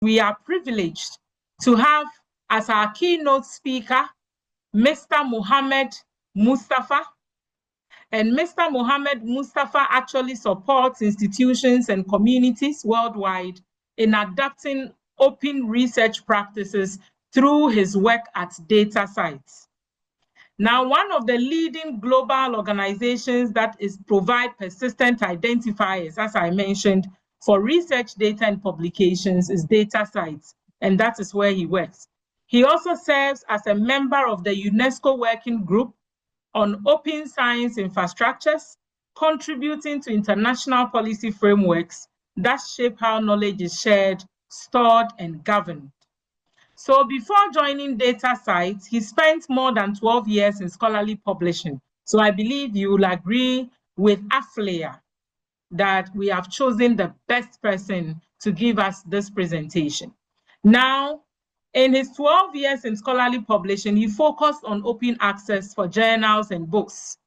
we are privileged to have as our keynote speaker, Mr. Mohamad Mostafa. And Mr. Mohamad Mostafa actually supports institutions and communities worldwide in adapting open research practices through his work at DataCite. Now, one of the leading global organizations that provide persistent identifiers, as I mentioned, for research data and publications is DataCite, and that is where he works. He also serves as a member of the UNESCO Working Group on Open Science Infrastructures, contributing to international policy frameworks that shape how knowledge is shared, stored, and governed. So before joining DataCite, he spent more than 12 years in scholarly publishing. So I believe you will agree with AfLIA that we have chosen the best person to give us this presentation. Now, in his 12 years in scholarly publishing, he focused on open access for journals and books.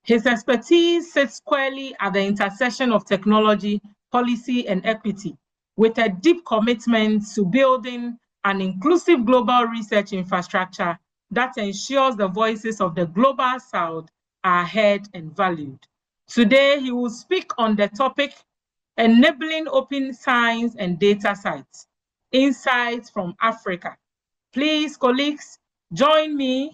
His expertise sits squarely at the intersection of technology, policy, and equity, with a deep commitment to building an inclusive global research infrastructure that ensures the voices of the global South are heard and valued. Today, he will speak on the topic, Enabling Open Science and DataCite, Insights from Africa. Please, colleagues, join me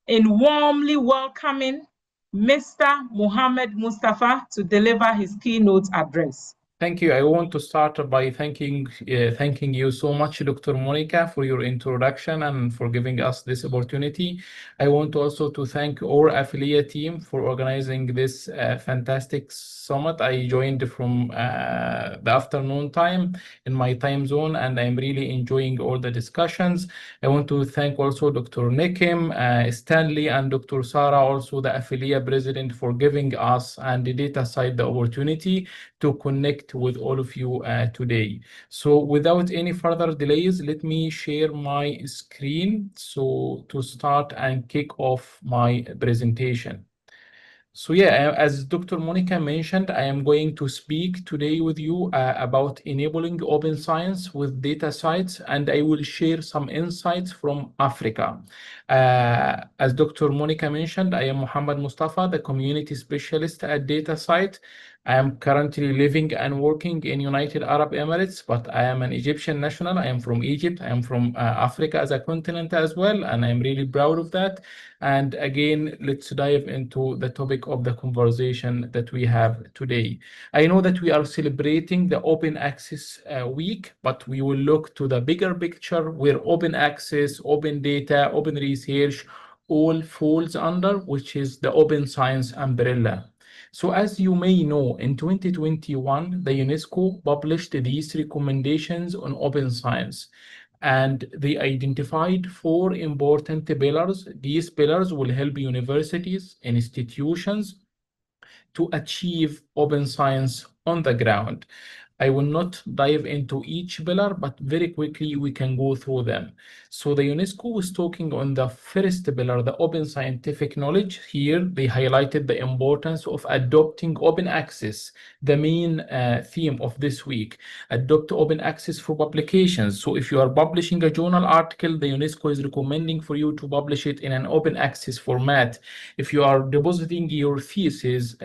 in warmly welcoming Mr. Mohamad Mostafa to deliver his keynote address. Thank you. I want to start by thanking you so much, Dr. Monica, for your introduction and for giving us this opportunity. I want also to thank our AfLIA team for organizing this fantastic summit. I joined from the afternoon time in my time zone, and I'm really enjoying all the discussions. I want to thank also Dr. Nikim, Stanley, and Dr. Sarah, also the AfLIA president, for giving us and the DataCite the opportunity to connect with all of you today. So without any further delays, let me share my screen so to start and kick off my presentation. So yeah, as Dr. Monica mentioned, I am going to speak today with you about enabling open science with DataCite, and I will share some insights from Africa. As Dr. Monica mentioned, I am Mohamad Mostafa, the community specialist at DataCite. I am currently living and working in United Arab Emirates, but I am an Egyptian national. I am from Egypt. I am from Africa as a continent as well, and I'm really proud of that. And again, let's dive into the topic of the conversation that we have today. I know that we are celebrating the Open Access Week, but we will look to the bigger picture where open access, open data, open research all falls under, which is the open science umbrella. So as you may know, in 2021, the UNESCO published these recommendations on open science, and they identified 4 important pillars. These pillars will help universities and institutions to achieve open science on the ground. I will not dive into each pillar, but very quickly we can go through them. So the UNESCO was talking on the first pillar, the open scientific knowledge. Here they highlighted the importance of adopting open access, the main theme of this week. Adopt open access for publications. So if you are publishing a journal article, the UNESCO is recommending for you to publish it in an open access format. If you are depositing your thesis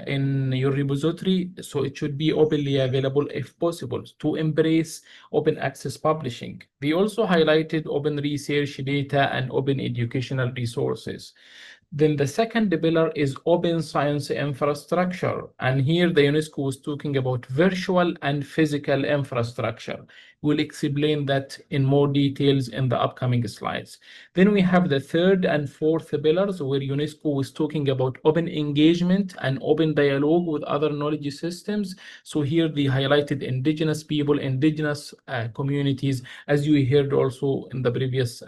in your repository, so it should be openly available if possible, to embrace open access publishing. They also highlighted open research data and open educational resources. Then the second pillar is open science infrastructure. And here the UNESCO was talking about virtual and physical infrastructure. We'll explain that in more details in the upcoming slides. Then we have the third and fourth pillars where UNESCO was talking about open engagement and open dialogue with other knowledge systems. So here they highlighted indigenous people, indigenous communities, as you heard also in the previous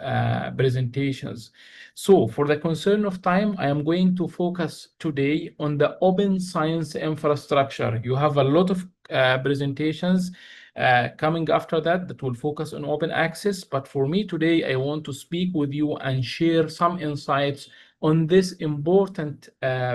presentations. So for the concern of time, I am going to focus today on the open science infrastructure. You have a lot of presentations coming after that will focus on open access. But for me today, I want to speak with you and share some insights on this important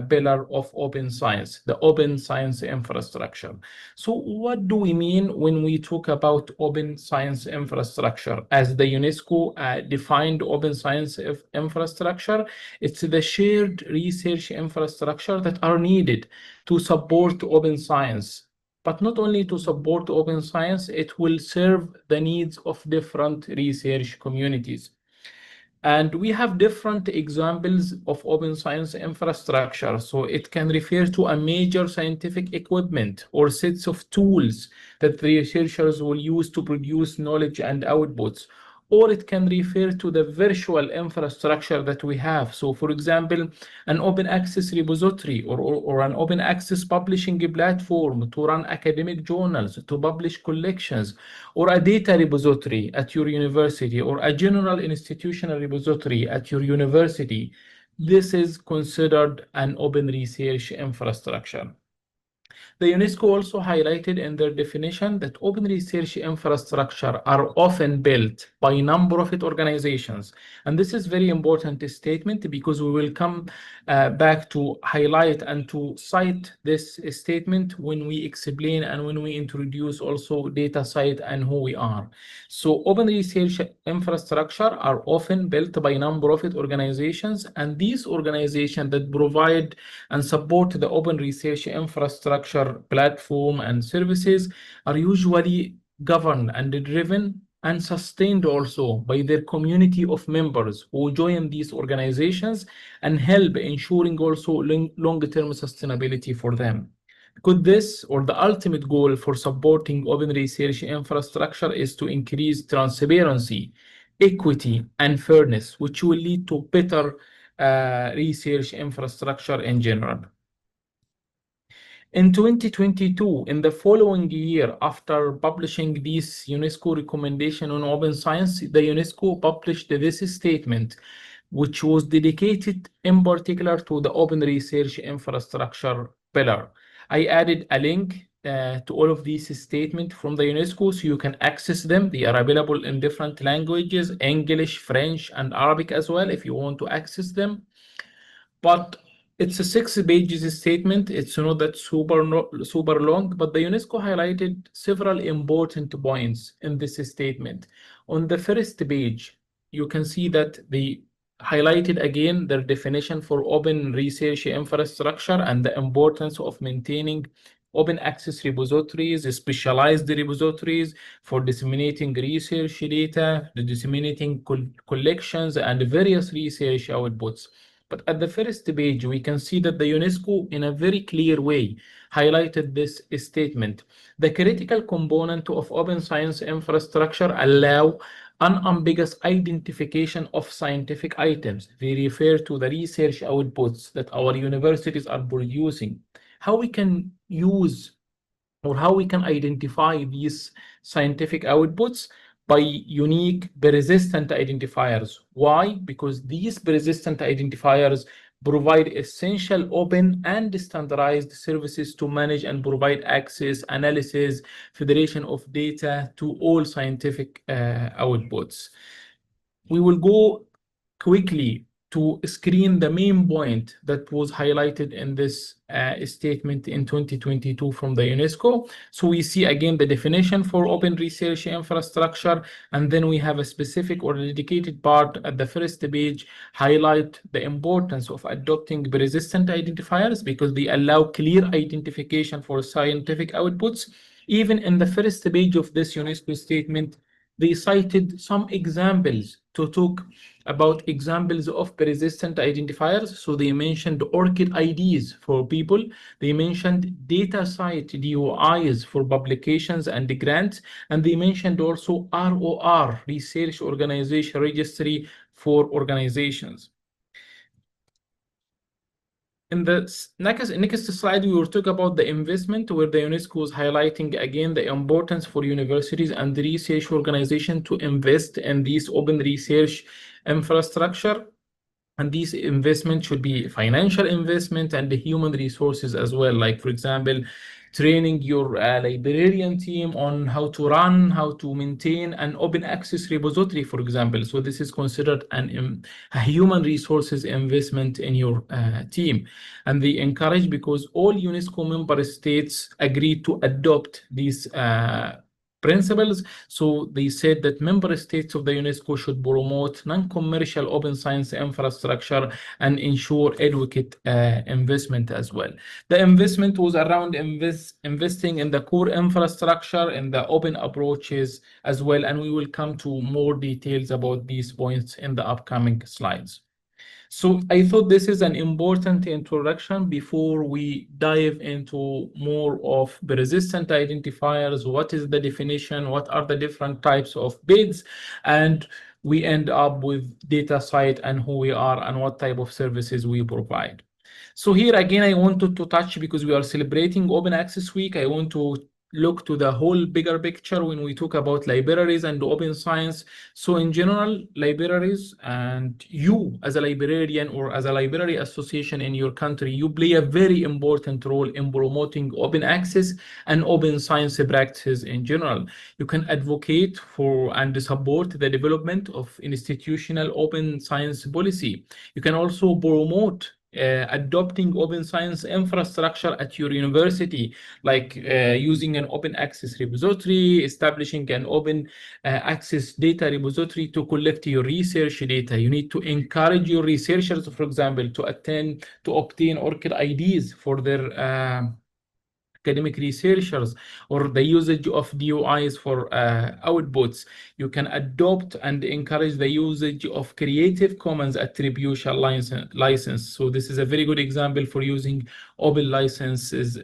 pillar of open science, the open science infrastructure. So what do we mean when we talk about open science infrastructure? As the UNESCO defined open science infrastructure, it's the shared research infrastructure that are needed to support open science. But not only to support open science, it will serve the needs of different research communities. And we have different examples of open science infrastructure. So it can refer to a major scientific equipment or sets of tools that the researchers will use to produce knowledge and outputs. Or it can refer to the virtual infrastructure that we have. So for example, an open access repository or an open access publishing platform to run academic journals, to publish collections, or a data repository at your university, or a general institutional repository at your university. This is considered an open research infrastructure. The UNESCO also highlighted in their definition that open research infrastructure are often built by non-profit organizations. And this is very important statement because we will come back to highlight and to cite this statement when we explain and when we introduce also DataCite and who we are. So open research infrastructure are often built by non-profit organizations, and these organizations that provide and support the open research infrastructure platform and services are usually governed and driven and sustained also by their community of members who join these organizations and help ensuring also long-term sustainability for them. Because this, or the ultimate goal for supporting open research infrastructure, is to increase transparency, equity, and fairness, which will lead to better research infrastructure in general. In 2022, in the following year, after publishing this UNESCO recommendation on open science, the UNESCO published this statement, which was dedicated in particular to the open research infrastructure pillar. I added a link to all of these statements from the UNESCO so you can access them. They are available in different languages, English, French, and Arabic as well, if you want to access them. But it's a 6 pages statement. It's not that super long, but the UNESCO highlighted several important points in this statement. On the first page, you can see that they highlighted again their definition for open research infrastructure and the importance of maintaining open access repositories, specialized repositories for disseminating research data, disseminating collections, and various research outputs. But at the first page, we can see that the UNESCO, in a very clear way, highlighted this statement. The critical component of open science infrastructure allow unambiguous identification of scientific items. They refer to the research outputs that our universities are producing. How we can use or how we can identify these scientific outputs by unique persistent identifiers. Why? Because these persistent identifiers provide essential open and standardized services to manage and provide access, analysis, federation of data to all scientific outputs. We will go quickly to screen the main point that was highlighted in this statement in 2022 from the UNESCO. So we see again the definition for open research infrastructure, and then we have a specific or dedicated part at the first page highlight the importance of adopting persistent identifiers because they allow clear identification for scientific outputs. Even in the first page of this UNESCO statement, they cited some examples to talk about examples of persistent identifiers. So they mentioned ORCID IDs for people. They mentioned DataCite DOIs for publications and grants. And they mentioned also ROR, Research Organization Registry for organizations. In the next slide, we will talk about the investment, where the UNESCO is highlighting again the importance for universities and the research organization to invest in these open research infrastructure. And these investments should be financial investment and the human resources as well. Like, for example, training your librarian team on how to run, how to maintain an open access repository, for example. So this is considered a human resources investment in your team. And they encourage, because all UNESCO member states agreed to adopt these principles. So they said that member states of the UNESCO should promote non-commercial open science infrastructure and ensure adequate investment as well. The investment was around investing in the core infrastructure and the open approaches as well. And we will come to more details about these points in the upcoming slides. So I thought this is an important introduction before we dive into more of the resistant identifiers. What is the definition? What are the different types of bids? And we end up with DataCite and who we are and what type of services we provide. So here again, I wanted to touch, because we are celebrating Open Access Week, I want to look to the whole bigger picture when we talk about libraries and open science. So in general, libraries, and you as a librarian or as a library association in your country, you play a very important role in promoting open access and open science practices in general. You can advocate for and support the development of institutional open science policy. You can also promote adopting open science infrastructure at your university, like using an open access repository, establishing an open access data repository to collect your research data. You need to encourage your researchers, for example, to obtain ORCID IDs for their academic researchers, or the usage of DOIs for outputs. You can adopt and encourage the usage of Creative Commons attribution license. So this is a very good example for using open licenses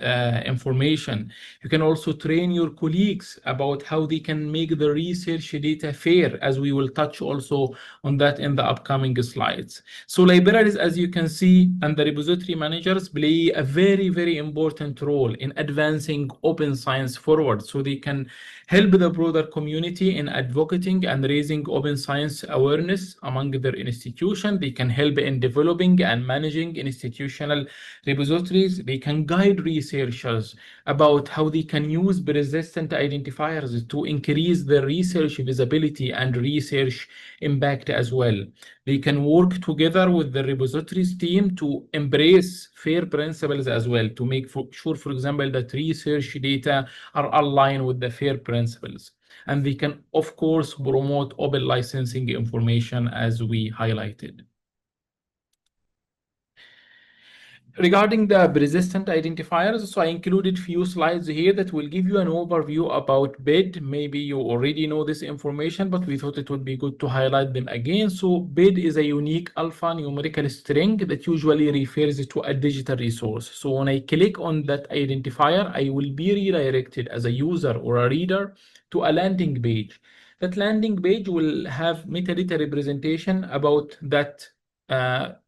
information. You can also train your colleagues about how they can make the research data fair, as we will touch also on that in the upcoming slides. So libraries, as you can see, and the repository managers play a very, very important role in advancing open science forward, so they can help the broader community in advocating and raising open science awareness among their institution. They can help in developing and managing institutional repositories. They can guide researchers about how they can use persistent identifiers to increase their research visibility and research impact as well. They can work together with the repositories team to embrace FAIR principles as well, to make sure, for example, that research data are aligned with the FAIR principles. And they can, of course, promote open licensing information, as we highlighted. Regarding the persistent identifiers, so I included few slides here that will give you an overview about BID. Maybe you already know this information, but we thought it would be good to highlight them again. So BID is a unique alphanumerical string that usually refers to a digital resource. So when I click on that identifier, I will be redirected as a user or a reader to a landing page. That landing page will have metadata representation about that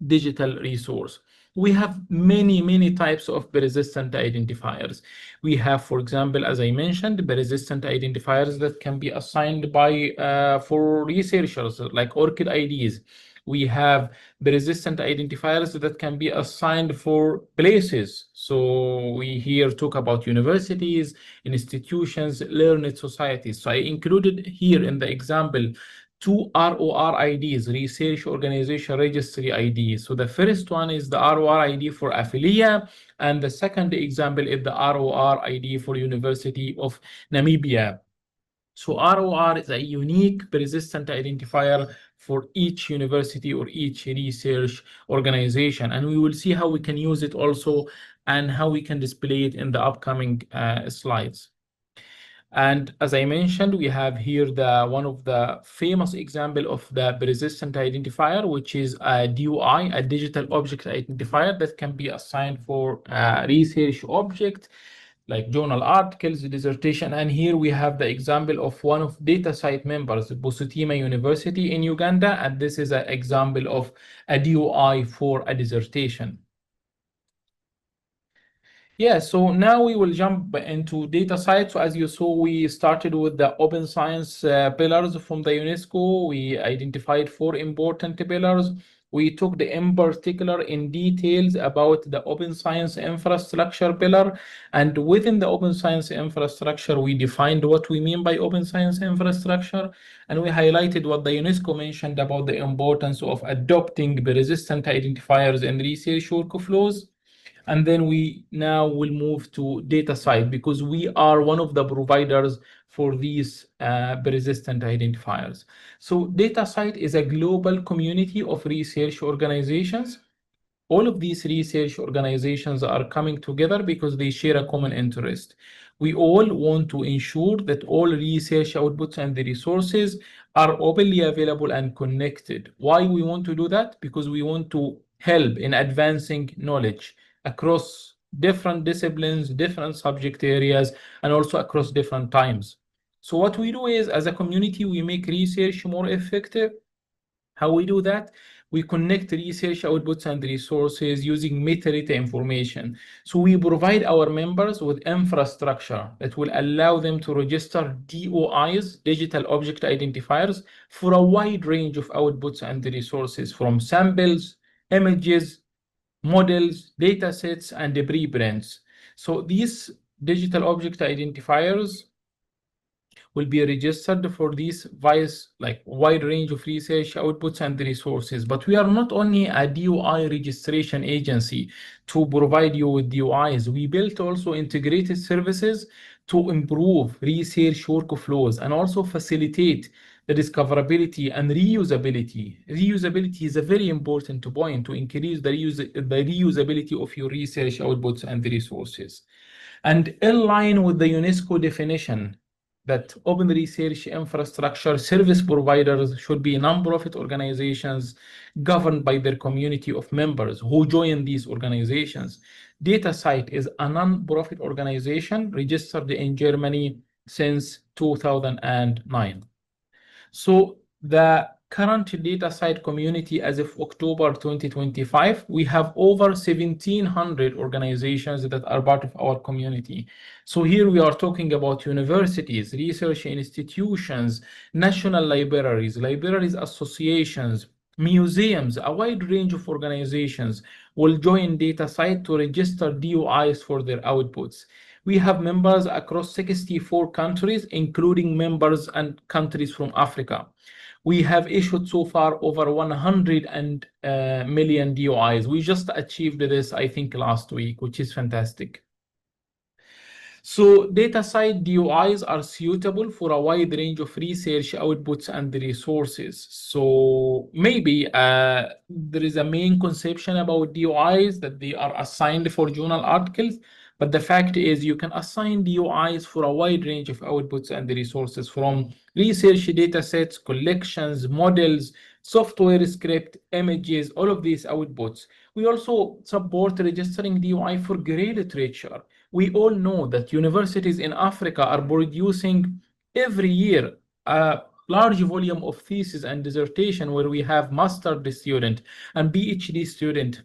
digital resource. We have many types of persistent identifiers. We have, for example, as I mentioned, persistent identifiers that can be assigned by for researchers, like ORCID IDs. We have persistent identifiers that can be assigned for places. So we here talk about universities, institutions, learned societies. So I included here in the example two ROR IDs, Research Organization Registry ID. So the first one is the ROR ID for AfLIA, and the second example is the ROR ID for University of Namibia. So ROR is a unique persistent identifier for each university or each research organization. And we will see how we can use it also and how we can display it in the upcoming slides. And as I mentioned, we have here one of the famous example of the persistent identifier, which is a DOI, a digital object identifier that can be assigned for research object, like journal articles, dissertation. And here we have the example of one of DataCite members, Busutima University in Uganda, and this is an example of a DOI for a dissertation. Yeah, so now we will jump into DataCite. So as you saw, we started with the open science pillars from the UNESCO. We identified 4 important pillars. We talked in particular in details about the open science infrastructure pillar. And within the open science infrastructure, we defined what we mean by open science infrastructure. And we highlighted what the UNESCO mentioned about the importance of adopting persistent identifiers in research workflows. And then we now will move to DataCite because we are one of the providers for these persistent identifiers. So DataCite is a global community of research organizations. All of these research organizations are coming together because they share a common interest. We all want to ensure that all research outputs and the resources are openly available and connected. Why we want to do that? Because we want to help in advancing knowledge across different disciplines, different subject areas, and also across different times. So what we do is, as a community, we make research more effective. How we do that? We connect research outputs and resources using metadata information. So we provide our members with infrastructure that will allow them to register DOIs, digital object identifiers, for a wide range of outputs and resources from samples, images, models, data sets, and the preprints. So these digital object identifiers will be registered for these various wide range of research outputs and resources. But we are not only a DOI registration agency to provide you with DOIs. We built also integrated services to improve research workflows and also facilitate the discoverability and reusability. Reusability is a very important point to increase the reusability of your research outputs and the resources. And in line with the UNESCO definition that open research infrastructure service providers should be non-profit organizations governed by their community of members who join these organizations. DataCite is a non-profit organization registered in Germany since 2009. So the current DataCite community as of October 2025, we have over 1,700 organizations that are part of our community. So here we are talking about universities, research institutions, national libraries, libraries associations, museums, a wide range of organizations will join DataCite to register DOIs for their outputs. We have members across 64 countries, including members and countries from Africa. We have issued so far over 100 million DOIs. We just achieved this, I think, last week, which is fantastic. So DataCite DOIs are suitable for a wide range of research outputs and resources. So maybe there is a main conception about DOIs that they are assigned for journal articles, but the fact is you can assign DOIs for a wide range of outputs and resources from research data sets, collections, models, software script, images, all of these outputs. We also support registering DOI for grey literature. We all know that universities in Africa are producing every year a large volume of thesis and dissertation where we have master's student and PhD student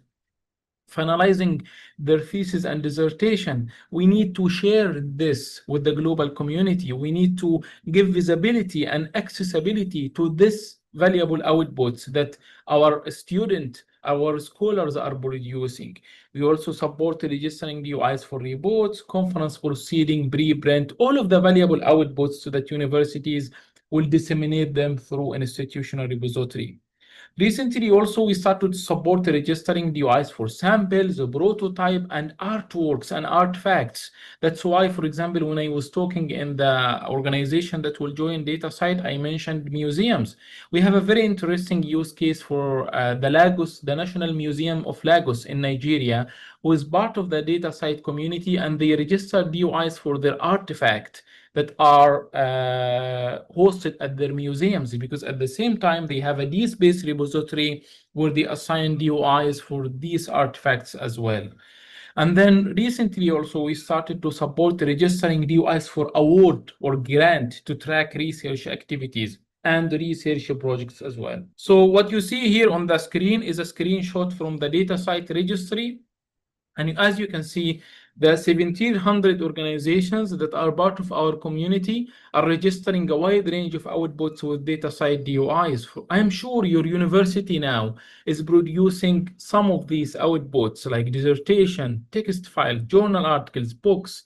finalizing their thesis and dissertation. We need to share this with the global community. We need to give visibility and accessibility to this valuable outputs that our scholars are producing. We also support registering DOIs for reports, conference proceeding, preprint, all of the valuable outputs so that universities will disseminate them through an institutional repository. Recently, also, we started to support registering DOIs for samples, prototype, and artworks and artifacts. That's why, for example, when I was talking in the organization that will join DataCite, I mentioned museums. We have a very interesting use case for the National Museum of Lagos in Nigeria, who is part of the DataCite community, and they registered DOIs for their artifact that are hosted at their museums, because at the same time they have a DSpace repository where they assign DOIs for these artifacts as well. And then recently also we started to support registering DOIs for award or grant to track research activities and research projects as well. So what you see here on the screen is a screenshot from the DataCite registry. And as you can see, The 1,700 organizations that are part of our community are registering a wide range of outputs with DataCite DOIs. I'm sure your university now is producing some of these outputs like dissertation, text file, journal articles, books,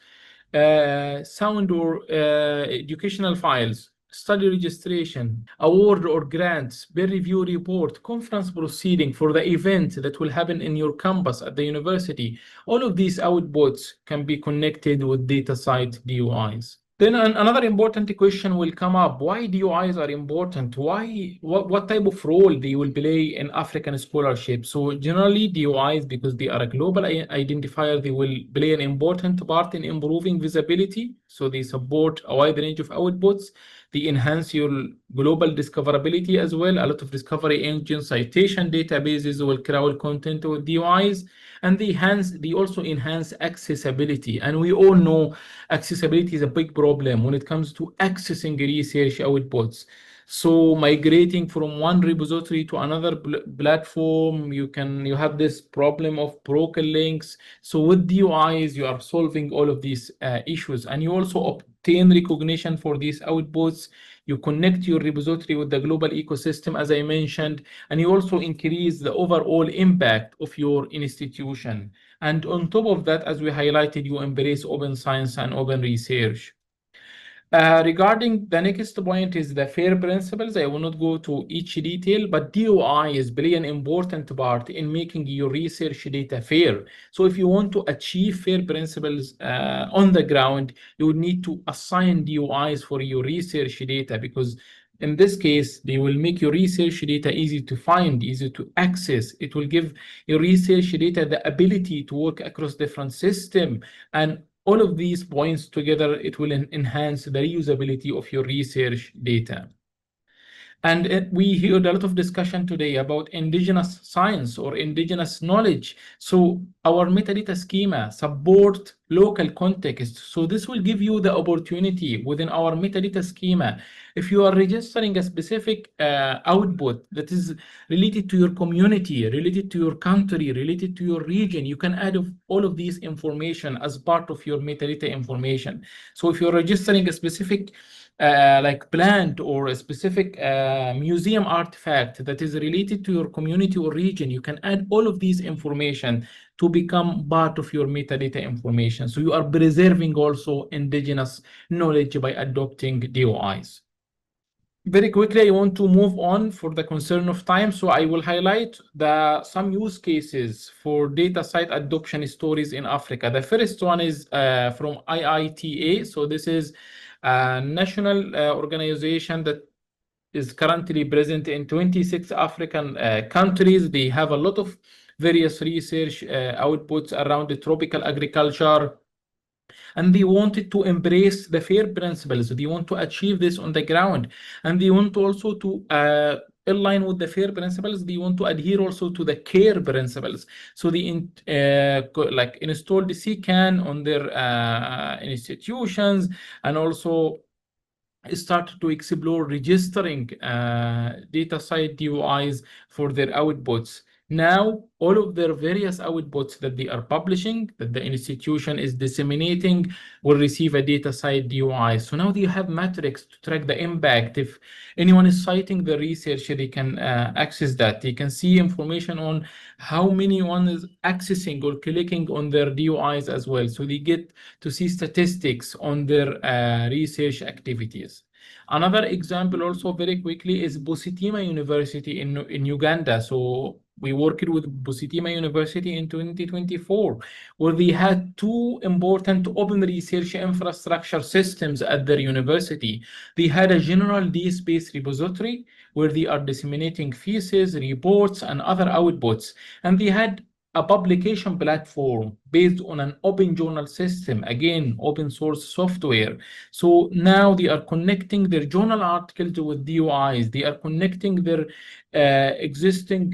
sound or educational files, study registration, award or grants, peer review report, conference proceeding for the event that will happen in your campus at the university. All of these outputs can be connected with DataCite DOIs. Then another important question will come up. Why DOIs are important? What type of role they will play in African scholarship? So generally DOIs, because they are a global identifier, they will play an important part in improving visibility. So they support a wide range of outputs. They enhance your global discoverability as well. A lot of discovery engines, citation databases will crawl content with DOIs, and they also enhance accessibility. And we all know accessibility is a big problem when it comes to accessing research outputs. So migrating from one repository to another platform, you have this problem of broken links. So with DOIs, you are solving all of these issues, and you also obtain recognition for these outputs. You connect your repository with the global ecosystem, as I mentioned, and you also increase the overall impact of your institution. And on top of that, as we highlighted, you embrace open science and open research. Regarding the next point is the FAIR principles. I will not go to each detail, but DOIs play an important part in making your research data fair. So if you want to achieve FAIR principles on the ground, you would need to assign DOIs for your research data, because in this case, they will make your research data easy to find, easy to access. It will give your research data the ability to work across different systems, and all of these points together, it will enhance the reusability of your research data. And we heard a lot of discussion today about indigenous science or indigenous knowledge. So our metadata schema support local context. So this will give you the opportunity within our metadata schema. If you are registering a specific output that is related to your community, related to your country, related to your region, you can add all of these information as part of your metadata information. So if you're registering a specific like plant or a specific museum artifact that is related to your community or region, you can add all of these information to become part of your metadata information. So you are preserving also indigenous knowledge by adopting DOIs. Very quickly, I want to move on for the concern of time. So I will highlight some use cases for DataCite adoption stories in Africa. The first one is from IITA. So this is a national organization that is currently present in 26 African countries. They have a lot of various research outputs around the tropical agriculture, and they wanted to embrace the FAIR principles. They want to achieve this on the ground, and they want also to align with the FAIR principles. They want to adhere also to the CARE principles. So they like install the CCAN on their institutions, and also start to explore registering DataCite DOIs for their outputs. Now, all of their various outputs that they are publishing, that the institution is disseminating, will receive a DataCite DOI. So now they have metrics to track the impact. If anyone is citing the research, they can access that. They can see information on how many one is accessing or clicking on their DOIs as well. So they get to see statistics on their research activities. Another example also very quickly is Busitima University in Uganda. So we worked with Busitima University in 2024, where they had two important open research infrastructure systems at their university. They had a general DSpace repository where they are disseminating theses, reports, and other outputs. And they had a publication platform based on an open journal system, again, open source software. So now they are connecting their journal articles with DOIs. They are connecting their existing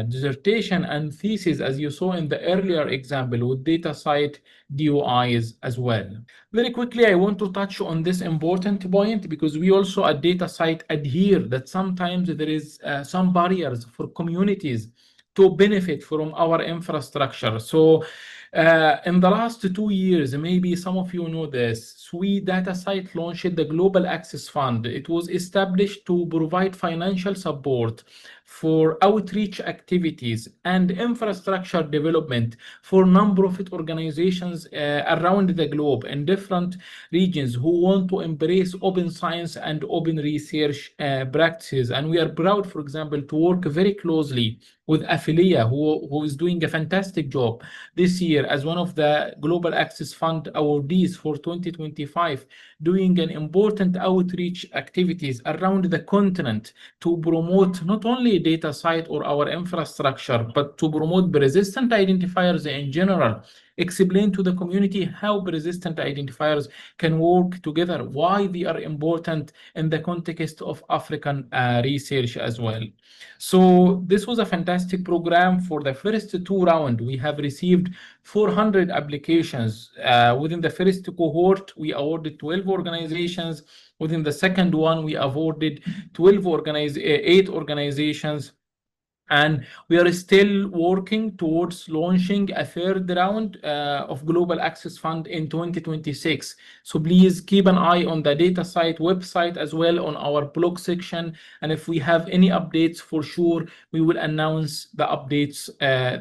dissertation and thesis, as you saw in the earlier example, with DataCite DOIs as well. Very quickly, I want to touch on this important point, because we also at DataCite adhere that sometimes there is some barriers for communities to benefit from our infrastructure. So In the last 2 years, maybe some of you know this, Sweet DataCite launched the Global Access Fund. It was established to provide financial support for outreach activities and infrastructure development for non-profit organizations around the globe in different regions who want to embrace open science and open research practices. And we are proud, for example, to work very closely with AfLIA, who is doing a fantastic job this year as one of the Global Access Fund awardees for 2025, doing an important outreach activities around the continent to promote not only DataCite or our infrastructure, but to promote persistent identifiers in general, explain to the community how persistent identifiers can work together, why they are important in the context of African research as well. So this was a fantastic program. For the first two rounds, we have received 400 applications. Within the first cohort, we awarded 12 organizations. Within the second one, we awarded 8 organizations. And we are still working towards launching a third round of Global Access Fund in 2026. So please keep an eye on the DataCite website as well, on our blog section. And if we have any updates, for sure, we will announce the updates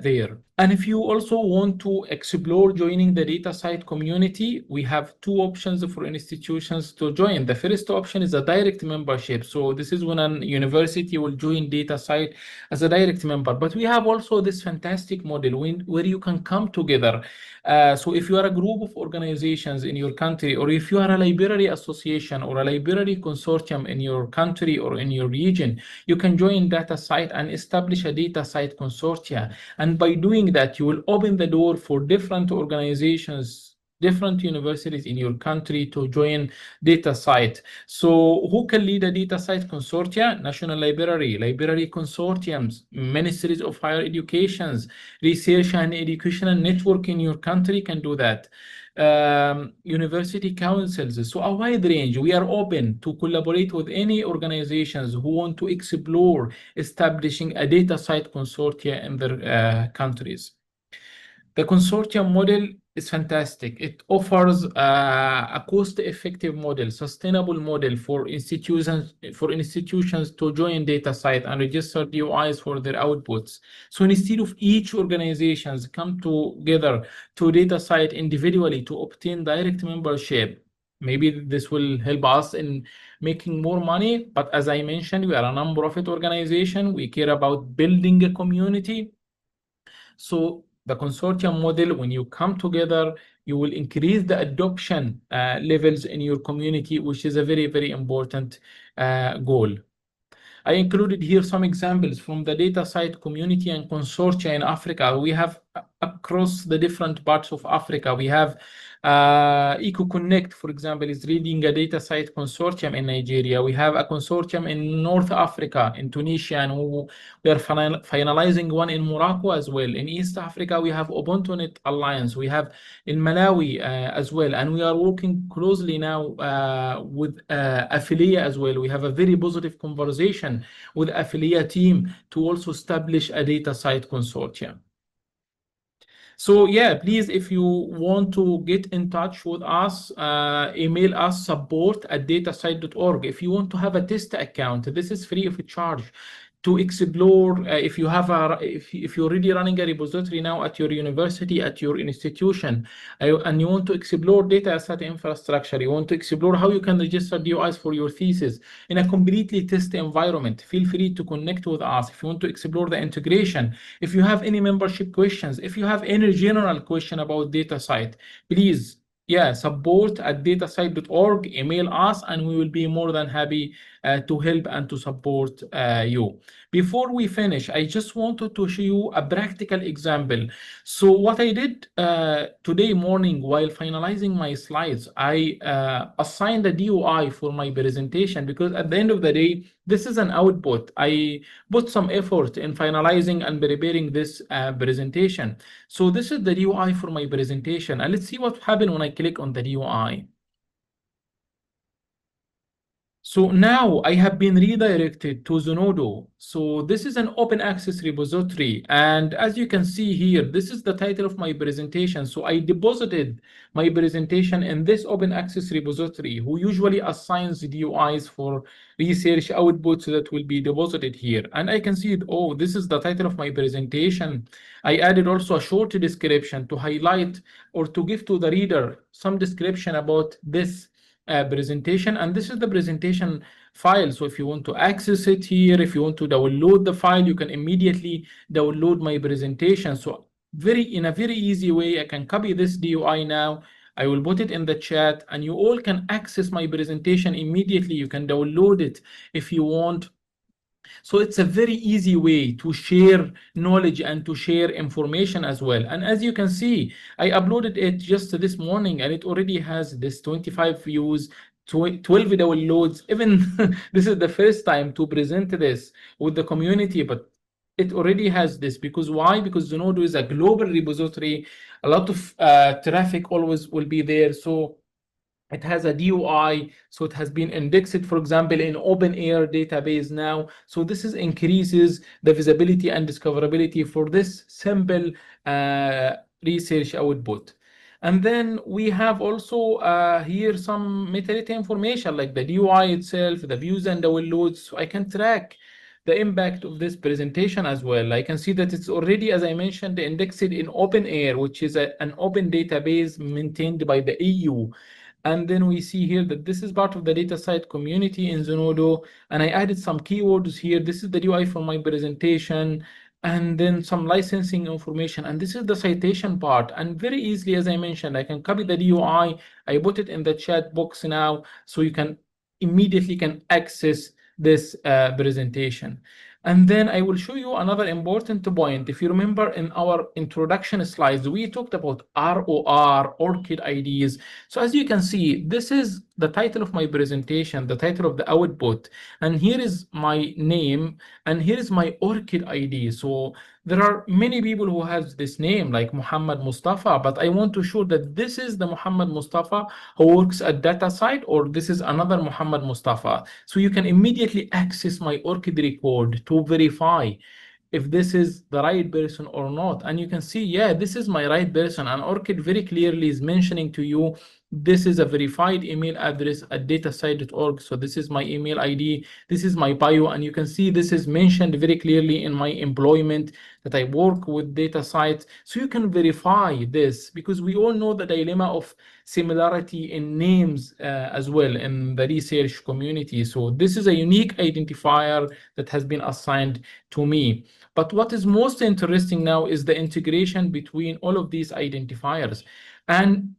there. And if you also want to explore joining the DataCite community, we have two options for institutions to join. The first option is a direct membership. So this is when a university will join DataCite as a direct member. But we have also this fantastic model where you can come together. So if you are a group of organizations in your country, or if you are a library association or a library consortium in your country or in your region, you can join DataCite and establish a DataCite consortia. And by doing that, you will open the door for different organizations, different universities in your country to join DataCite. So who can lead a DataCite consortia? National Library, library consortiums, ministries of higher educations, research and educational network in your country can do that. University councils, so a wide range. We are open to collaborate with any organizations who want to explore establishing a DataCite consortia in their countries. The consortium model is fantastic. It offers a cost-effective model, sustainable model for institutions to join DataCite and register DOIs for their outputs. So instead of each organizations come together to DataCite individually to obtain direct membership, maybe this will help us in making more money. But as I mentioned, we are a non-profit organization. We care about building a community. So the consortium model, when you come together, you will increase the adoption levels in your community, which is a very, very important goal. I included here some examples from the DataCite community and consortia in Africa. We have across the different parts of Africa. We have EcoConnect, for example, is leading a DataCite consortium in Nigeria. We have a consortium in North Africa, in Tunisia, and we are finalizing one in Morocco as well. In East Africa, we have UbuntuNet Alliance. We have in Malawi as well. And we are working closely now with AfLIA as well. We have a very positive conversation with AfLIA team to also establish a DataCite consortium. So yeah, please, if you want to get in touch with us, email us support@datacite.org. If you want to have a test account, this is free of charge to explore. If you're already running a repository now at your university, at your institution, and you want to explore DataCite infrastructure, you want to explore how you can register DOIs for your thesis in a completely test environment, feel free to connect with us. If you want to explore the integration, if you have any membership questions, if you have any general question about DataCite, please, support@datacite.org, email us, and we will be more than happy to help and to support you. Before we finish, I just wanted to show you a practical example. So what I did today morning while finalizing my slides, I assigned a DOI for my presentation, because at the end of the day, this is an output. I put some effort in finalizing and preparing this presentation. So this is the DOI for my presentation. And let's see what happened when I click on the DOI. So now I have been redirected to Zenodo. So this is an open access repository. And as you can see here, this is the title of my presentation. So I deposited my presentation in this open access repository, who usually assigns DUIs for research outputs that will be deposited here. And I can see it, oh, this is the title of my presentation. I added also a short description to highlight or to give to the reader some description about this presentation, and this is the presentation file. So if you want to access it here, if you want to download the file, you can immediately download my presentation. So in a very easy way, I can copy this DUI now. I will put it in the chat, and you all can access my presentation immediately. You can download it if you want. So it's a very easy way to share knowledge and to share information as well. And as you can see, I uploaded it just this morning and it already has this 25 views, 12 downloads. Even this is the first time to present this with the community, but it already has this. Because why? Because Zenodo is a global repository. A lot of traffic always will be there. So it has a DOI, so it has been indexed, for example, in OpenAir database now. So this is increases the visibility and discoverability for this simple research output. And then we have also here some metadata information like the DOI itself, the views and downloads. So I can track the impact of this presentation as well. I can see that it's already, as I mentioned, indexed in OpenAir, which is an open database maintained by the EU. And then we see here that this is part of the DataCite community in Zenodo. And I added some keywords here. This is the UI for my presentation. And then some licensing information. And this is the citation part. And very easily, as I mentioned, I can copy the DOI. I put it in the chat box now, so you can immediately can access this presentation. And then I will show you another important point. If you remember in our introduction slides, we talked about ROR, ORCID IDs. So as you can see, this is the title of my presentation, the title of the output. And here is my name, and here is my ORCID ID. So there are many people who have this name, like Mohamad Mostafa, but I want to show that this is the Mohamad Mostafa who works at DataCite, or this is another Mohamad Mostafa. So you can immediately access my ORCID record to verify if this is the right person or not. And you can see, yeah, this is my right person. And ORCID very clearly is mentioning to you, this is a verified email address at datasite.org. So this is my email ID. This is my bio. And you can see this is mentioned very clearly in my employment that I work with DataCite. So you can verify this, because we all know the dilemma of similarity in names as well in the research community. So this is a unique identifier that has been assigned to me. But what is most interesting now is the integration between all of these identifiers. And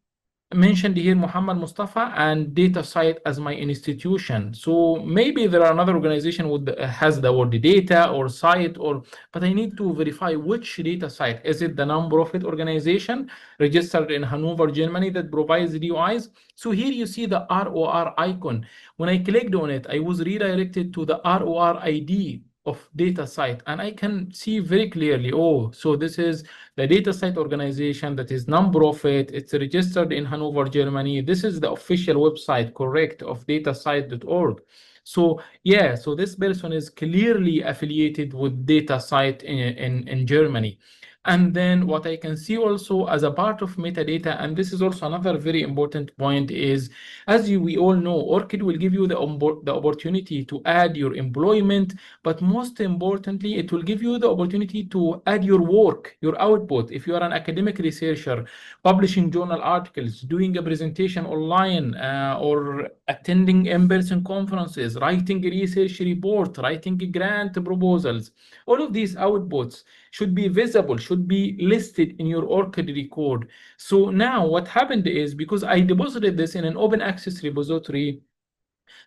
mentioned here Mohamad Mostafa and DataCite as my institution. So maybe there are another organization with has the word data or site, or but I need to verify which DataCite. Is it the non-profit organization registered in Hanover, Germany that provides DOIs? So here you see the ROR icon. When I clicked on it, I was redirected to the ROR ID of DataCite, and I can see very clearly, oh, so this is the DataCite organization that is non-profit. It's registered in Hanover, Germany. This is the official website, correct, of datasite.org. So yeah, so this person is clearly affiliated with DataCite in Germany. And then what I can see also as a part of metadata, and this is also another very important point, is as we all know, ORCID will give you the opportunity to add your employment, but most importantly, it will give you the opportunity to add your work, your output. If you are an academic researcher, publishing journal articles, doing a presentation online, or attending in-person conferences, writing a research report, writing grant proposals, all of these outputs should be visible, should be listed in your ORCID record. So now what happened is, because I deposited this in an open access repository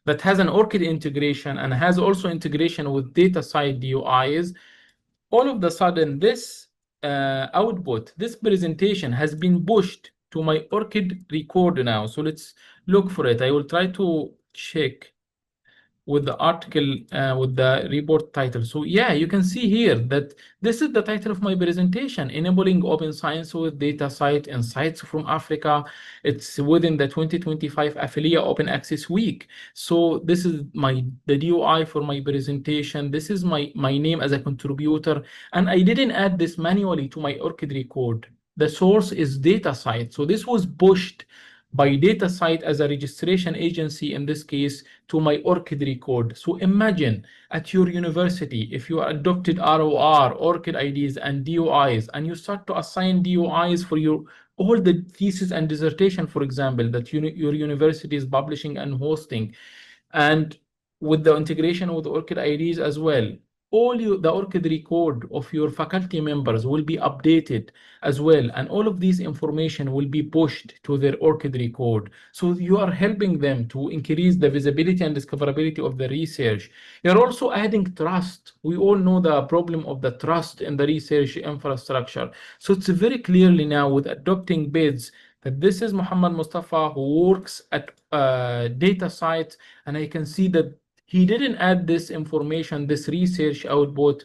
that has an ORCID integration and has also integration with DataCite DOIs, all of a sudden this output, this presentation has been pushed to my ORCID record now. So let's look for it. I will try to check with the article, with the report title. So yeah, you can see here that this is the title of my presentation, Enabling Open Science with DataCite Insights from Africa. It's within the 2025 AfLIA Open Access Week. So this is the DOI for my presentation. This is my name as a contributor, and I didn't add this manually to my ORCID record. The source is DataCite. So this was pushed by DataCite as a registration agency, in this case, to my ORCID record. So imagine at your university, if you adopted ROR, ORCID IDs, and DOIs, and you start to assign DOIs for all the thesis and dissertation, for example, that your university is publishing and hosting, and with the integration with ORCID IDs as well, the ORCID record of your faculty members will be updated as well, and all of these information will be pushed to their ORCID record. So you are helping them to increase the visibility and discoverability of the research. You're also adding trust. We all know the problem of the trust in the research infrastructure. So it's very clearly now with adopting bids that this is Mohamad Mostafa who works at DataCite, and I can see that he didn't add this information, this research output,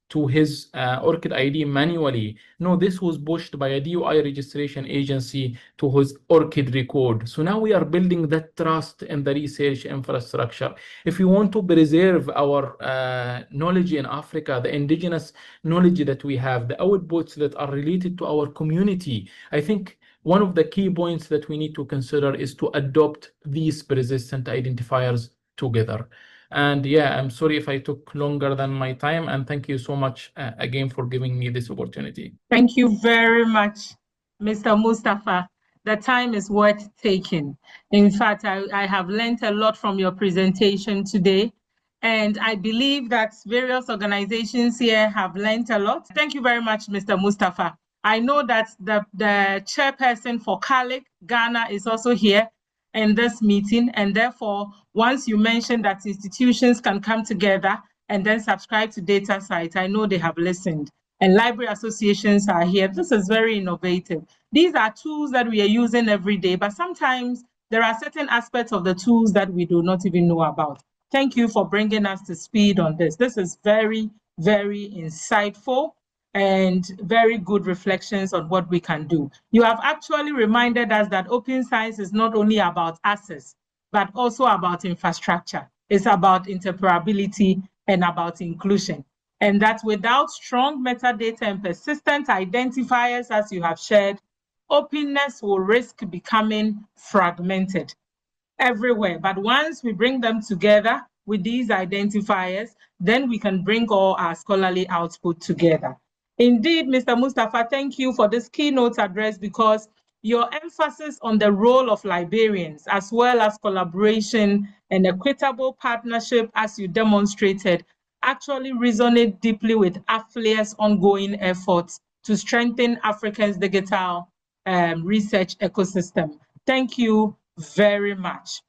to his ORCID ID manually. No, this was pushed by a DOI registration agency to his ORCID record. So now we are building that trust in the research infrastructure. If we want to preserve our knowledge in Africa, the indigenous knowledge that we have, the outputs that are related to our community, I think one of the key points that we need to consider is to adopt these persistent identifiers together. And yeah, I'm sorry if I took longer than my time, and thank you so much again for giving me this opportunity. Thank you very much, Mr. Mostafa. The time is worth taking. In fact, I have learned a lot from your presentation today, and I believe that various organizations here have learned a lot. Thank you very much, Mr. Mostafa. I know that the chairperson for CALIC, Ghana, is also here in this meeting, and therefore, once you mentioned that institutions can come together and then subscribe to DataCite, I know they have listened. And library associations are here. This is very innovative. These are tools that we are using every day, but sometimes there are certain aspects of the tools that we do not even know about. Thank you for bringing us to speed on this. This is very, very insightful and very good reflections on what we can do. You have actually reminded us that open science is not only about access, but also about infrastructure. It's about interoperability and about inclusion. And that without strong metadata and persistent identifiers, as you have shared, openness will risk becoming fragmented everywhere. But once we bring them together with these identifiers, then we can bring all our scholarly output together. Indeed, Mr. Mostafa, thank you for this keynote address, because your emphasis on the role of librarians, as well as collaboration and equitable partnership, as you demonstrated, actually resonate deeply with AfLIA's ongoing efforts to strengthen Africa's digital research ecosystem. Thank you very much.